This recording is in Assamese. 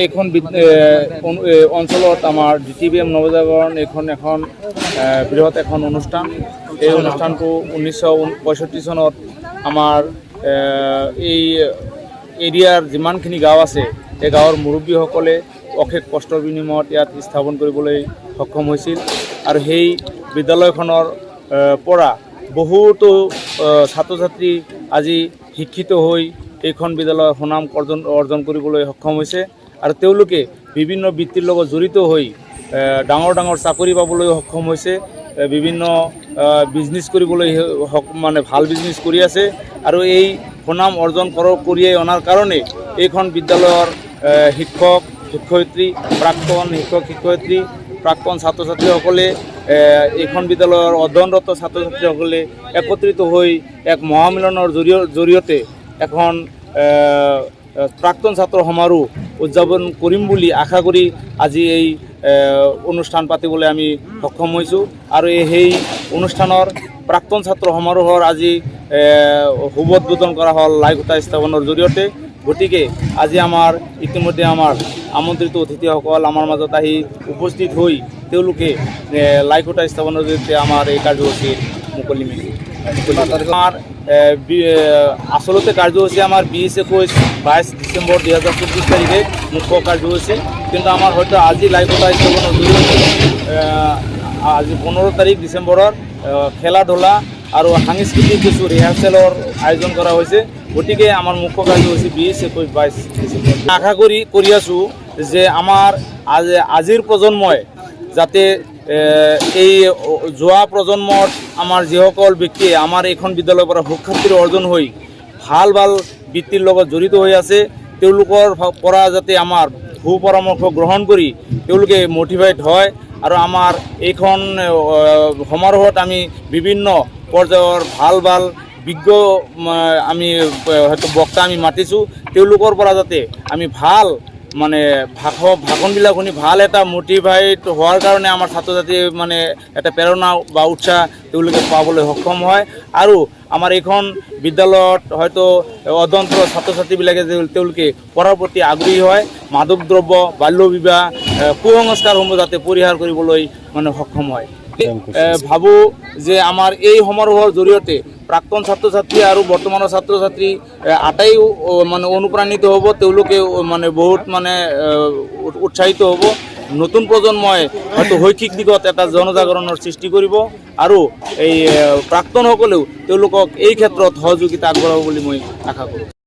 এইখন অঞ্চলত আমাৰ DTBM নৱজাগৰণ এখন বৃহৎ এখন অনুষ্ঠান। এই অনুষ্ঠানটো 1965 চনত আমাৰ এই এৰিয়াৰ যিমানখিনি গাঁও আছে এই গাঁৱৰ মুৰব্বীসকলে অশেষ কষ্টৰ বিনিময়ত ইয়াত স্থাপন কৰিবলৈ সক্ষম হৈছিল আৰু সেই বিদ্যালয়খনৰ পৰা বহুতো ছাত্ৰ ছাত্ৰী আজি শিক্ষিত হৈ এইখন বিদ্যালয়ৰ সুনাম অৰ্জন কৰিবলৈ সক্ষম হৈছে আৰু তেওঁলোকে বিভিন্ন বৃত্তিৰ লগত জড়িত হৈ ডাঙৰ ডাঙৰ চাকৰি পাবলৈ সক্ষম হৈছে, বিভিন্ন বিজনেছ কৰিবলৈ মানে ভাল বিজনেছ কৰি আছে আৰু এই সুনাম অৰ্জন কৰিয়ে অনাৰ কাৰণে এইখন বিদ্যালয়ৰ শিক্ষক শিক্ষয়িত্ৰী, প্ৰাক্তন শিক্ষক শিক্ষয়িত্ৰী, প্ৰাক্তন ছাত্ৰ ছাত্ৰীসকলে এইখন বিদ্যালয়ৰ অধ্যয়নৰত ছাত্ৰ ছাত্ৰীসকলে একত্ৰিত হৈ এক মহামিলনৰ জৰিয়তে এখন প্ৰাক্তন ছাত্ৰ সমাৰোহ উদযাপন কৰিম বুলি আশা কৰি আজি এই অনুষ্ঠান পাতিবলৈ আমি সক্ষম হৈছোঁ আৰু সেই অনুষ্ঠানৰ প্ৰাক্তন ছাত্ৰ সমাৰোহৰ আজি শুভ উদ্বোধন কৰা হ'ল লাই খুঁটা স্থাপনৰ জৰিয়তে। গতিকে আজি আমাৰ ইতিমধ্যে আমাৰ আমন্ত্ৰিত অতিথিসকল আমাৰ মাজত আহি উপস্থিত হৈ তেওঁলোকে লাই খুঁটা স্থাপনৰ জৰিয়তে আমাৰ এই কাৰ্যসূচীৰ মুকলি মেলিলে। আমাৰ আচলতে কাৰ্যসূচী আমাৰ 20-22 ডিচেম্বৰ 2024 তাৰিখে মুখ্য কাৰ্যসূচী, কিন্তু আমাৰ হয়তো আজি লাই খুঁটা স্থাপনৰ জৰিয়তে আজি 15 তাৰিখ ডিচেম্বৰৰ খেলা ধূলা আৰু সাংস্কৃতিক কিছু ৰিহাৰ্চেলৰ আয়োজন কৰা হৈছে। গতিকে আমাৰ মুখ্য কাৰ্যসূচী 20-22 ডিচেম্বৰ। আশা কৰি আছোঁ যে আমাৰ আজিৰ প্ৰজন্মই যাতে এই যোৱা প্ৰজন্মৰ আমাৰ যিসকল ব্যক্তিয়ে আমাৰ এইখন বিদ্যালয়ৰ পৰা সুখ্যাতি অৰ্জন হৈ ভাল ভাল বৃত্তিৰ লগত জড়িত হৈ আছে তেওঁলোকৰ পৰা যাতে আমাৰ সুপৰামৰ্শ গ্ৰহণ কৰি তেওঁলোকে মটিভেট হয় আৰু আমাৰ এইখন সমাৰোহত আমি বিভিন্ন পৰ্যায়ৰ ভাল ভাল বিজ্ঞ আমি হয়তো বক্তা আমি মাতিছোঁ, তেওঁলোকৰ পৰা যাতে আমি ভাল মানে ভাষণবিলাক শুনি ভাল এটা মটিভেট হোৱাৰ কাৰণে আমাৰ ছাত্ৰ ছাত্ৰী মানে এটা প্ৰেৰণা বা উৎসাহ তেওঁলোকে পাবলৈ সক্ষম হয় আৰু আমাৰ এইখন বিদ্যালয়ত হয়তো অধ্যয়নৰত ছাত্ৰ ছাত্ৰীবিলাকে তেওঁলোকে পঢ়াৰ প্ৰতি আগ্ৰহী হয়, মাদক দ্ৰব্য, বাল্য বিবাহ, কুসংস্কাৰসমূহ যাতে পৰিহাৰ কৰিবলৈ মানে সক্ষম হয়। ভাবোঁ যে আমাৰ এই সমাৰোহৰ জৰিয়তে প্ৰাক্তন ছাত্ৰ ছাত্ৰী আৰু বৰ্তমানৰ ছাত্ৰ ছাত্ৰী আটাই মানে অনুপ্ৰাণিত হ'ব, তেওঁলোকে মানে বহুত মানে উৎসাহিত হ'ব। নতুন প্ৰজন্মই হয়তো শৈক্ষিক দিশত এটা জনজাগৰণৰ সৃষ্টি কৰিব আৰু এই প্ৰাক্তনসকলেও তেওঁলোকক এই ক্ষেত্ৰত সহযোগিতা আগবঢ়াব বুলি মই আশা কৰোঁ।